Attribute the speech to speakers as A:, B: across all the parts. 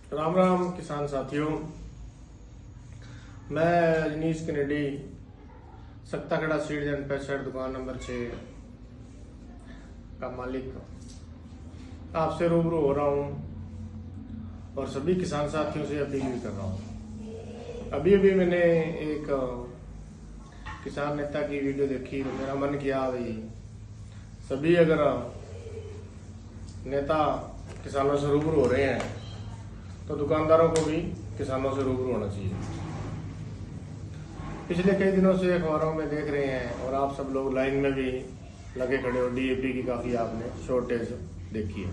A: राम राम किसान साथियों, मैं रजनीश कनेडी सक्ताखड़ा सीड्स एंड पेस्टिसाइड दुकान नंबर 6 का मालिक आपसे रूबरू हो रहा हूँ और सभी किसान साथियों से अपील भी कर रहा हूँ। अभी मैंने एक किसान नेता की वीडियो देखी तो मेरा मन किया भाई सभी अगर नेता किसानों से रूबरू हो रहे हैं तो दुकानदारों को भी किसानों से रूबरू होना चाहिए। पिछले कई दिनों से अखबारों में देख रहे हैं और आप सब लोग लाइन में भी लगे खड़े हो, डीएपी की काफ़ी आपने शॉर्टेज देखी है।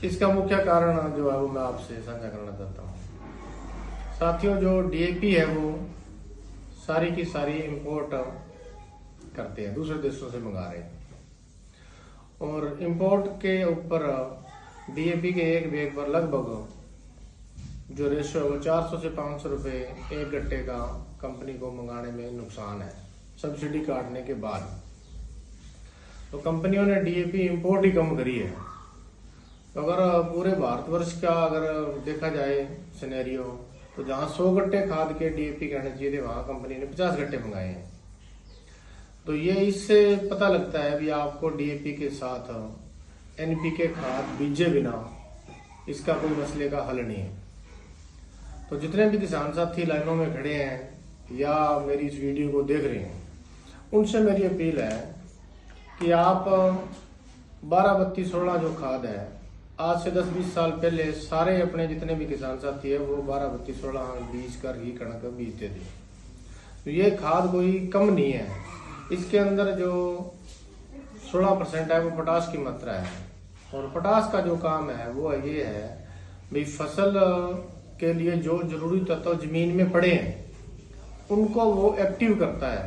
A: इसका मुख्य कारण जो है वो मैं आपसे साझा करना चाहता हूँ। साथियों, जो डीएपी है वो सारी की सारी इंपोर्ट करते हैं, दूसरे देशों से मंगा रहे हैं और इंपोर्ट के ऊपर डीएपी के एक बैग पर लगभग जो रेशो है वो 400 से 500 रुपए एक गट्टे का कंपनी को मंगाने में नुकसान है, सब्सिडी काटने के बाद। तो कंपनियों ने डीएपी इंपोर्ट ही कम करी है। तो अगर पूरे भारतवर्ष का अगर देखा जाए सिनेरियो, तो जहां 100 गट्टे खाद के डीएपी कहने चाहिए थे वहां कंपनी ने 50 गट्टे मंगाए हैं। तो ये इससे पता लगता है भी आपको डीएपी के साथ एनपीके खाद बीजे बिना इसका कोई मसले का हल नहीं है। तो जितने भी किसान साथी लाइनों में खड़े हैं या मेरी इस वीडियो को देख रहे हैं, उनसे मेरी अपील है कि आप 12-32-16 जो खाद है, आज से 10-20 साल पहले सारे अपने जितने भी किसान साथी है वो 12-32-16 बीज कर ही कणक बीजते थे। तो ये खाद कोई कम नहीं है, इसके अंदर जो 16% है वो पोटाश की मात्रा है। और पोटाश का जो काम है वो ये है भाई फसल के लिए जो जरूरी तत्व जमीन में पड़े हैं उनको वो एक्टिव करता है।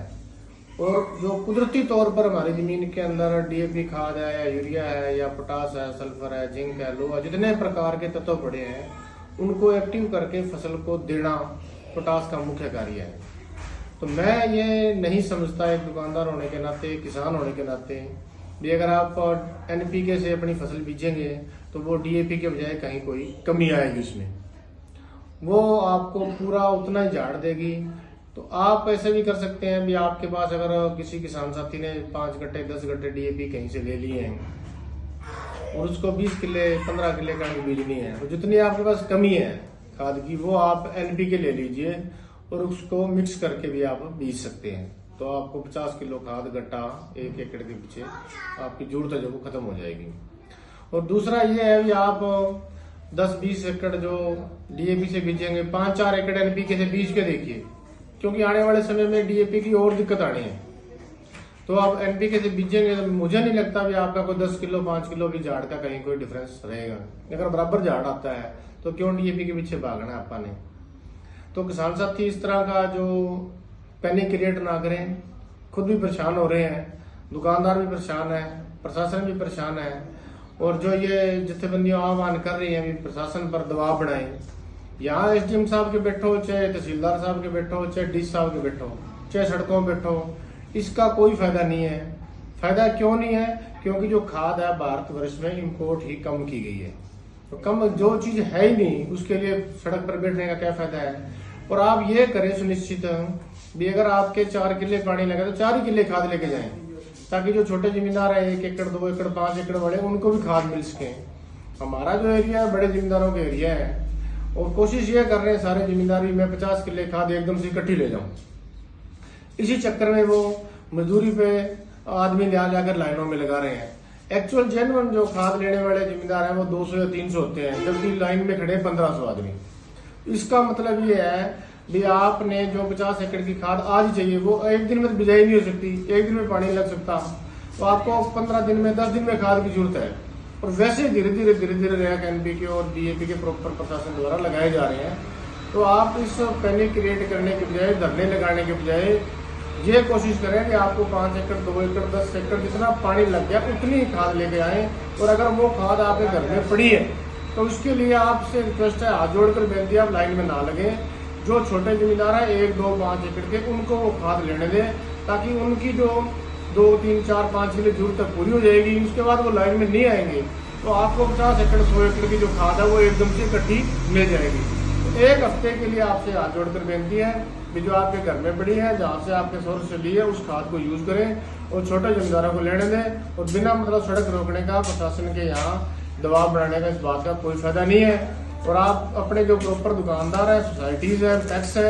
A: और जो कुदरती तौर पर हमारी जमीन के अंदर डीएपी खाद है या यूरिया है या पोटाश है, सल्फर है, जिंक है, लोहा, जितने प्रकार के तत्व पड़े हैं उनको एक्टिव करके फसल को देना पोटाश का मुख्य कार्य है। तो मैं ये नहीं समझता एक दुकानदार होने के नाते, किसान होने के नाते, भी अगर आप एनपीके से अपनी फसल बीजेंगे तो वो डीएपी के बजाय कहीं कोई कमी आएगी, उसमें वो आपको पूरा उतना ही झाड़ देगी। तो आप ऐसे भी कर सकते हैं भी आपके पास अगर किसी किसान साथी ने 5 गट्टे 10 गट्टे डीएपी कहीं से ले लिए हैं और उसको 20 किले 15 किले कणक बीजनी है, तो जितनी आपके पास कमी है खाद की वो आप एनपीके ले लीजिए और उसको मिक्स करके भी आप बीज सकते हैं। तो आपको 50 किलो खाद गट्टा 1 एकड़ के पीछे आपकी जरूरत जो वो खत्म हो जाएगी। और दूसरा ये है भी आप 10-20 एकड़ जो डीएपी से बीजेंगे, 5-4 एकड़ एनपीके से बीज के देखिए, क्योंकि आने वाले समय में डीएपी की और दिक्कत आनी है। तो आप एनपीके से बीजेंगे तो मुझे नहीं लगता भी आपका कोई 10 किलो 5 किलो भी झाड़ का कहीं कोई डिफरेंस रहेगा। अगर बराबर झाड़ आता है तो क्यों डीएपी के पीछे भागना है आपने। तो किसान साथी इस तरह का जो पैनिक क्रिएट ना करें, खुद भी परेशान हो रहे हैं, दुकानदार भी परेशान है, प्रशासन भी परेशान है। और जो ये जथेबंदियां आह्वान कर रही हैं भी प्रशासन पर दबाव बढ़ाएं, यहाँ एसडीएम साहब के बैठो, चाहे तहसीलदार साहब के बैठो, चाहे डीसी साहब के बैठो, चाहे सड़कों में बैठो, इसका कोई फायदा नहीं है। फायदा क्यों नहीं है? क्योंकि जो खाद है भारतवर्ष में इंपोर्ट ही कम की गई है। तो कम जो चीज है ही नहीं उसके लिए सड़क पर बैठने का क्या फायदा है। और आप ये करें सुनिश्चित भी अगर आपके 4 किले पानी लगे तो 4 ही किले खाद लेके जाएं, ताकि जो छोटे जमींदार है 1 एकड़ 2 एकड़ 5 एकड़ वाले उनको भी खाद मिल सके। हमारा जो एरिया है बड़े जमींदारों का एरिया है और कोशिश ये कर रहे हैं सारे जमींदार भी मैं 50 किले खाद एकदम से इकट्ठी ले जाऊं। इसी चक्कर में वो मजदूरी पे आदमी लाकर लाइनों में लगा रहे हैं। एक्चुअल जेन्युइन जो खाद लेने वाले जमींदार हैं वो 200 या 300 होते हैं, जबकि लाइन में खड़े 1500 आदमी। इसका मतलब ये है भी आपने जो 50 एकड़ की खाद आज ही चाहिए वो एक दिन में तो बिजाई नहीं हो सकती, एक दिन में पानी नहीं लग सकता, तो आपको 15 दिन में 10 दिन में खाद की जरूरत है। और वैसे धीरे धीरे रैक एनपीके और डीएपी के प्रॉपर प्रशासन द्वारा लगाए जा रहे हैं। तो आप इस पैनिक क्रिएट करने के बजाय, धरने लगाने के बजाय ये कोशिश करें कि आपको 5 एकड़ 2 एकड़ 10 एकड़ जितना पानी लग गया उतनी खाद लेके आए। और अगर वो खाद आपके घर में पड़ी है तो उसके लिए आपसे रिक्वेस्ट है, हाथ जोड़कर बेनती है, आप लाइन में ना लगे। जो छोटे जमींदार है 1, 2, 5 एकड़ के उनको वो खाद लेने दें, ताकि उनकी जो 2, 3, 4, 5 के लिए जरूरत पूरी हो जाएगी। उसके बाद वो लाइन में नहीं आएंगे तो आपको 50 एकड़ 100 एकड़ की जो खाद है वो एकदम से इकट्ठी मिल जाएगी। तो एक हफ्ते के लिए आपसे हाथ जोड़कर बेनती है कि जो आपके घर में पड़ी है, जहाँ से आपके सोर्स से ली है, उस खाद को यूज करें और छोटे जमींदारों को लेने दें। और बिना मतलब सड़क रोकने का प्रशासन के यहाँ दबाव बनाने का इस बात का कोई फायदा नहीं है। और आप अपने जो प्रॉपर दुकानदार है, सोसाइटीज है, टैक्स है,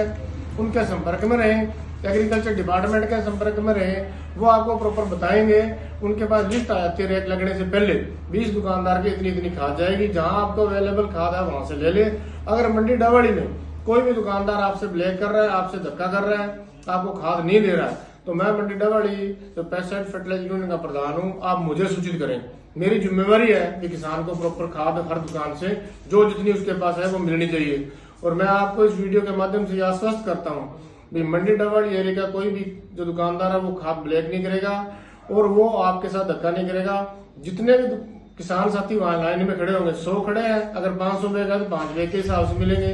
A: उनके संपर्क में रहें, एग्रीकल्चर डिपार्टमेंट के संपर्क में रहें, वो आपको प्रॉपर बताएंगे। उनके पास लिस्ट आ जाती है रेट लगने से पहले, 20 दुकानदार की इतनी इतनी खाद जाएगी, जहां आपको अवेलेबल खाद है वहां से ले ले। अगर मंडी डबड़ी में कोई भी दुकानदार आपसे ब्लैक कर रहा है, आपसे धक्का कर रहा है, आपको खाद नहीं दे रहा है, तो मैं मंडी डबड़ी जो पेस्टिसाइड फर्टिलाइजर यूनियन का प्रधान हूँ, आप मुझे सूचित करें। मेरी जिम्मेवारी है कि किसान को प्रॉपर खाद हर दुकान से जो जितनी उसके पास है वो मिलनी चाहिए। और मैं आपको इस वीडियो के माध्यम से आश्वस्त करता हूँ भी मंडी डबड़ी एरिया का कोई भी जो दुकानदार है वो खाद ब्लैक नहीं करेगा और वो आपके साथ धक्का नहीं करेगा। जितने भी किसान साथी वहां लाइन में खड़े होंगे, 100 खड़े हैं, अगर 500 बैग है तो 5 बैग के हिसाब से मिलेंगे।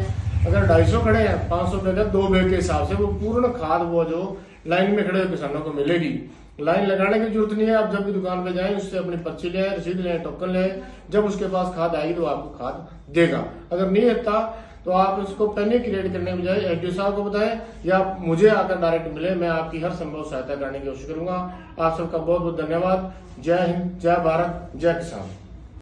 A: अगर 250 खड़े हैं, 500 बैग है 2 बैग के हिसाब से वो पूर्ण खाद वो जो लाइन में खड़े हुए किसानों को मिलेगी। लाइन लगाने की जरूरत नहीं है। आप जब भी दुकान पे जाएं उससे अपनी पर्ची ले, रसीद ले, टोकन ले, जब उसके पास खाद आएगी तो आपको खाद देगा। अगर नहीं देता तो आप इसको पैनिक क्रिएट करने के बजाय एसडीओ साहब को बताएं या मुझे आकर डायरेक्ट मिले, मैं आपकी हर संभव सहायता करने की कोशिश करूंगा। आप सबका बहुत बहुत धन्यवाद। जय हिंद, जय भारत, जय किसान।